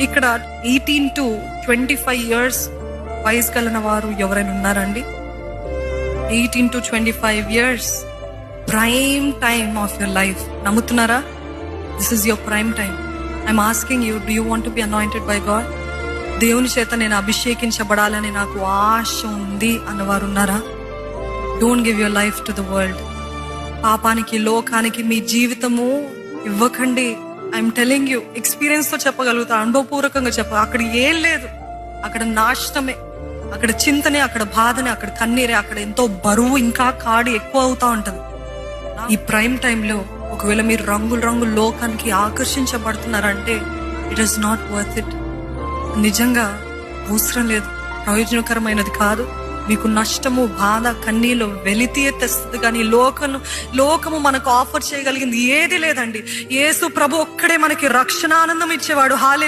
ఇక్కడ 18 to 25 years వయసు కలిగిన వారు ఎవరైనా ఉన్నారండి? 18 to 25 years prime time of your life. నమ్ముతున్నారా? This is your prime time. I'm asking you, do you want to be anointed by God? దేవుని చేత నేను అభిషేకించబడాలని నాకు ఆశ ఉంది అన్నవారు ఉన్నారా? Don't give your life to the world. పాపానికి, లోకానికి మీ జీవితము ఇవ్వకండి. ఐఎమ్ టెలింగ్ యూ, ఎక్స్పీరియన్స్ తో చెప్పగలుగుతా, అనుభవపూర్వకంగా అక్కడ ఏం లేదు. అక్కడ నాశనమే, అక్కడ చింతనే, అక్కడ బాధనే, అక్కడ కన్నీరే, అక్కడ ఎంతో బరువు, ఇంకా కాడి ఎక్కువ అవుతా ఉంటది. ఈ ప్రైమ్ టైంలో ఒకవేళ మీరు రంగుల లోకానికి ఆకర్షించబడుతున్నారంటే it is not worth it. నిజంగా అవసరం లేదు, ప్రయోజనకరమైనది కాదు. మీకు నష్టము, బాధ, కన్నీళ్ళు, వెలితియే తెస్తుంది. కానీ లోకము మనకు ఆఫర్ చేయగలిగింది ఏది లేదండి. యేసు ప్రభు ఒక్కడే మనకి రక్షణ ఆనందం ఇచ్చేవాడు.